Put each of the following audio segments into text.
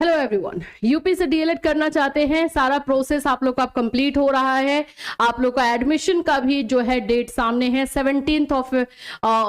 Hello everyone, UP से DElEd करना चाहते हैं, सारा प्रोसेस आप लोग का कंप्लीट हो रहा है। आप लोग का एडमिशन का भी जो है डेट सामने है 17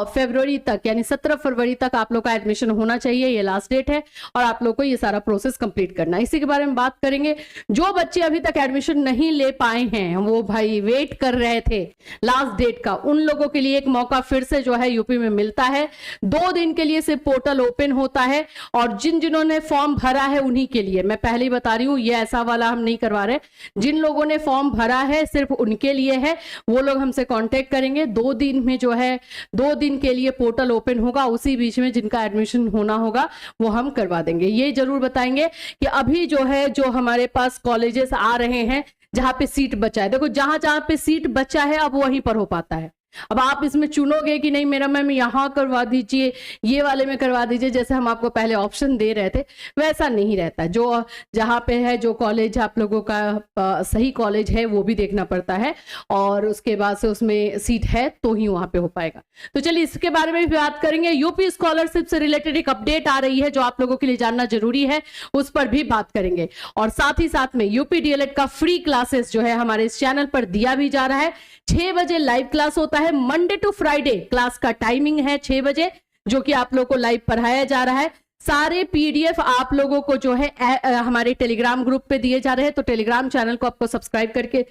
फरवरी तक, यानी 17 फरवरी तक आप लोग का एडमिशन होना चाहिए, ये लास्ट डेट है और आप लोग को ये सारा प्रोसेस कंप्लीट करना है। इसी के बारे में बात करेंगे। जो बच्चे अभी तक एडमिशन नहीं ले पाए हैं, वो भाई वेट कर रहे थे लास्ट डेट का, उन लोगों के लिए एक मौका फिर से जो है यूपी में मिलता है। 2 दिन के लिए सिर्फ पोर्टल ओपन होता है और जिन्होंने फॉर्म भरा है उन्हीं के लिए, मैं पहले ही बता रही हूं, ये ऐसा वाला हम नहीं करवा रहे। जिन लोगों ने फॉर्म भरा है सिर्फ उनके लिए है, वो लोग हमसे कांटेक्ट करेंगे। 2 दिन में जो है 2 दिन के लिए पोर्टल ओपन होगा, उसी बीच में जिनका एडमिशन होना होगा वो हम करवा देंगे। ये जरूर बताएंगे कि अभी जो है जो हमारे पास कॉलेजेस आ रहे हैं जहां पे सीट बचा है, देखो जहां जहां पे सीट बचा है अब वहीं पर हो पाता है। अब आप इसमें चुनोगे कि नहीं मेरा मैम यहाँ करवा दीजिए, ये वाले में करवा दीजिए, जैसे हम आपको पहले ऑप्शन दे रहे थे वैसा नहीं रहता। जो जहाँ पे है जो कॉलेज आप लोगों का सही कॉलेज है वो भी देखना पड़ता है और उसके बाद से उसमें सीट है तो ही वहां पे हो पाएगा। तो चलिए इसके बारे में भी बात करेंगे। यूपी स्कॉलरशिप से रिलेटेड एक अपडेट आ रही है जो आप लोगों के लिए जानना जरूरी है, उस पर भी बात करेंगे। और साथ ही साथ में यूपी डीएलएड का फ्री क्लासेस जो है हमारे इस चैनल पर दिया भी जा रहा है। 6 बजे लाइव क्लास होता है, मंडे टू फ्राइडे क्लास का टाइमिंग है 6 बजे, जो कि आप लोगों को लाइव पढ़ाया जा रहा है। सारे पीडीएफ आप लोगों को जो है हमारे टेलीग्राम ग्रुप पे दिए जा रहे हैं, तो टेलीग्राम चैनल को आपको सब्सक्राइब करके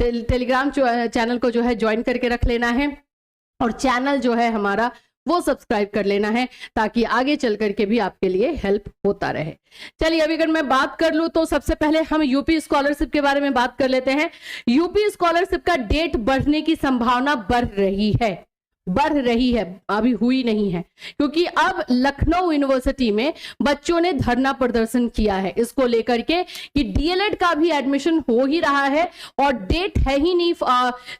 टेलीग्राम चैनल को जो है ज्वाइन करके रख लेना है और चैनल जो है हमारा वो सब्सक्राइब कर लेना है ताकि आगे चल करके भी आपके लिए हेल्प होता रहे। चलिए अभी अगर मैं बात कर लूं तो सबसे पहले हम यूपी स्कॉलरशिप के बारे में बात कर लेते हैं। यूपी स्कॉलरशिप का डेट बढ़ने की संभावना बढ़ रही है, अभी हुई नहीं है, क्योंकि अब लखनऊ यूनिवर्सिटी में बच्चों ने धरना प्रदर्शन किया है इसको लेकर के कि डीएलएड का भी एडमिशन हो ही रहा है और डेट है ही नहीं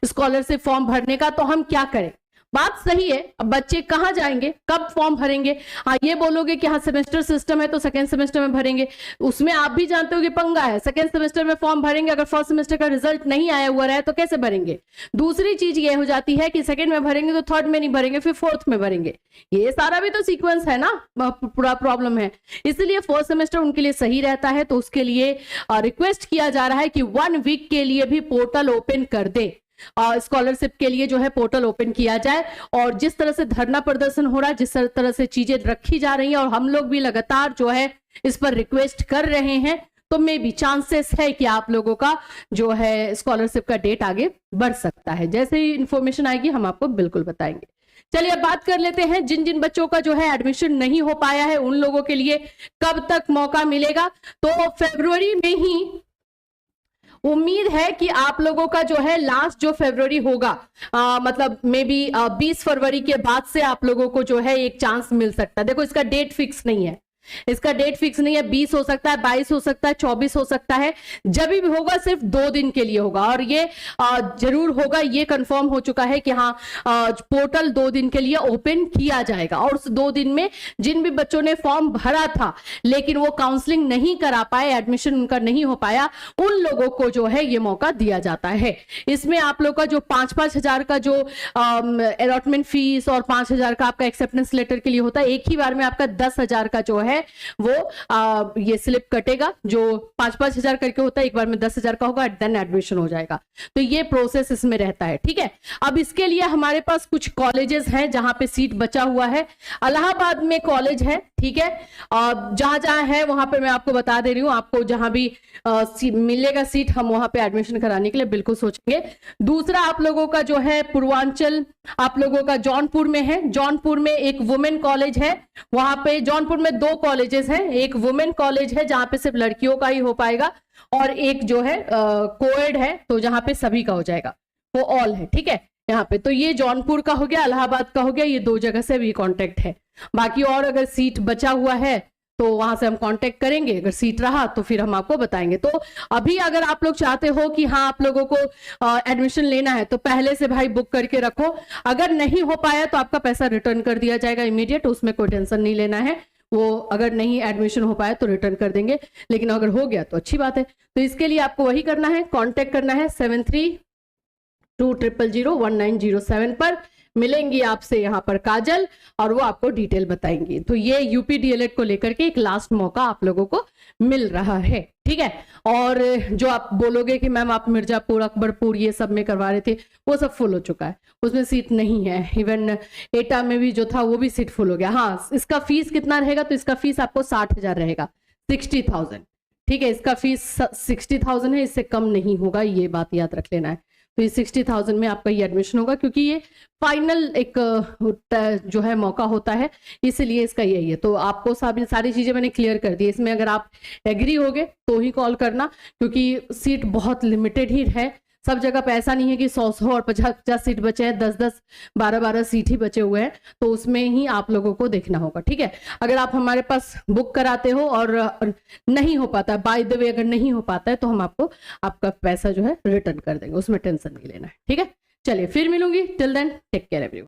स्कॉलरशिप फॉर्म भरने का, तो हम क्या करें। बात सही है, अब बच्चे कहां जाएंगे, कब फॉर्म भरेंगे। हाँ ये बोलोगे कि हाँ सेमेस्टर सिस्टम है तो सेकेंड सेमेस्टर में भरेंगे, उसमें आप भी जानते हो कि पंगा है। सेकेंड सेमेस्टर में फॉर्म भरेंगे, अगर फर्स्ट सेमेस्टर का रिजल्ट नहीं आया हुआ रहा तो कैसे भरेंगे। दूसरी चीज ये हो जाती है कि सेकेंड में भरेंगे तो थर्ड में नहीं भरेंगे, फिर फोर्थ में भरेंगे। ये सारा भी तो सीक्वेंस है ना, पूरा प्रॉब्लम है। इसलिए फर्स्ट सेमेस्टर उनके लिए सही रहता है, तो उसके लिए रिक्वेस्ट किया जा रहा है कि 1 वीक के लिए भी पोर्टल ओपन कर दे, स्कॉलरशिप के लिए जो है पोर्टल ओपन किया जाए। और जिस तरह से धरना प्रदर्शन हो रहा है, जिस तरह से चीजें रखी जा रही हैं और हम लोग भी लगातार जो है इस पर रिक्वेस्ट कर रहे हैं, तो मे बी चांसेस है कि आप लोगों का जो है स्कॉलरशिप का डेट आगे बढ़ सकता है। जैसे ही इंफॉर्मेशन आएगी हम आपको बिल्कुल बताएंगे। चलिए अब बात कर लेते हैं जिन जिन बच्चों का जो है एडमिशन नहीं हो पाया है उन लोगों के लिए कब तक मौका मिलेगा। तो फरवरी में ही उम्मीद है कि आप लोगों का जो है लास्ट जो फरवरी होगा, मतलब मे बी 20 फरवरी के बाद से आप लोगों को जो है एक चांस मिल सकता है। देखो इसका डेट फिक्स नहीं है, 20 हो सकता है, 22 हो सकता है, 24 हो सकता है, जब भी होगा सिर्फ 2 दिन के लिए होगा। और ये जरूर होगा, ये कंफर्म हो चुका है कि हाँ पोर्टल 2 दिन के लिए ओपन किया जाएगा। और उस 2 दिन में जिन भी बच्चों ने फॉर्म भरा था लेकिन वो काउंसलिंग नहीं करा पाए, एडमिशन उनका नहीं हो पाया, उन लोगों को जो है ये मौका दिया जाता है। इसमें आप लोग का जो 5-5 हजार का जो अलॉटमेंट फीस और 5 हजार का आपका एक्सेप्टेंस लेटर के लिए होता है, एक ही बार में आपका 10 हजार का जो है वो ये स्लिप कटेगा, जो 5-5 हजार करके होता है, एक बार में 10 हजार का होगा, देन एडमिशन हो जाएगा। तो ये प्रोसेस इसमें रहता है, ठीक है। अब इसके लिए हमारे पास कुछ कॉलेजेस हैं जहां पे सीट बचा हुआ है। इलाहाबाद में कॉलेज है, ठीक है, जहां जहां है वहां पे मैं आपको बता दे रही हूँ, आपको जहां भी मिलेगा सीट हम वहां पे एडमिशन कराने के लिए बिल्कुल सोचेंगे। दूसरा आप लोगों का जो है पूर्वांचल, आप लोगों का जौनपुर में है। जौनपुर में एक वुमेन कॉलेज है, वहां पे जौनपुर में 2 कॉलेजेस हैं, एक वुमेन कॉलेज है जहां पे सिर्फ लड़कियों का ही हो पाएगा और एक जो है कोएड है, तो जहां पे सभी का हो जाएगा, वो ऑल है, ठीक है यहाँ पे। तो ये जौनपुर का हो गया, इलाहाबाद का हो गया, ये 2 जगह से भी कांटेक्ट है। बाकी और अगर सीट बचा हुआ है तो वहां से हम कांटेक्ट करेंगे, अगर सीट रहा तो फिर हम आपको बताएंगे। तो अभी अगर आप लोग चाहते हो कि हाँ आप लोगों को एडमिशन लेना है तो पहले से भाई बुक करके रखो। अगर नहीं हो पाया तो आपका पैसा रिटर्न कर दिया जाएगा इमीडिएट, उसमें कोई टेंशन नहीं लेना है। वो अगर नहीं एडमिशन हो पाया तो रिटर्न कर देंगे, लेकिन अगर हो गया तो अच्छी बात है। तो इसके लिए आपको वही करना है, कांटेक्ट करना है 7320001907 पर। मिलेंगी आपसे यहाँ पर काजल, और वो आपको डिटेल बताएंगी। तो ये यूपी डीएलएड को लेकर के एक लास्ट मौका आप लोगों को मिल रहा है, ठीक है। और जो आप बोलोगे कि मैम आप मिर्जापुर, अकबरपुर ये सब में करवा रहे थे, वो सब फुल हो चुका है, उसमें सीट नहीं है। इवन एटा में भी जो था वो भी सीट फुल हो गया। हाँ, इसका फीस कितना रहेगा, तो इसका फीस आपको 60,000 रहेगा, 60,000, ठीक है। इसका फीस 60,000 है, इससे कम नहीं होगा, ये बात याद रख लेना है। तो ये 60,000 में आपका ये एडमिशन होगा, क्योंकि ये फाइनल एक जो है मौका होता है, इसलिए इसका यही है। तो आपको सारी चीजें मैंने क्लियर कर दी। इसमें अगर आप एग्री होगे तो ही कॉल करना, क्योंकि सीट बहुत लिमिटेड ही है। सब जगह पे ऐसा नहीं है कि 100 और 50 सीट बचे हैं, 10 12 सीट ही बचे हुए हैं, तो उसमें ही आप लोगों को देखना होगा, ठीक है। अगर आप हमारे पास बुक कराते हो और नहीं हो पाता, बाय द वे अगर नहीं हो पाता है, तो हम आपको आपका पैसा जो है रिटर्न कर देंगे, उसमें टेंशन नहीं लेना है, ठीक है। चलिए फिर मिलूंगी, till then take care everyone.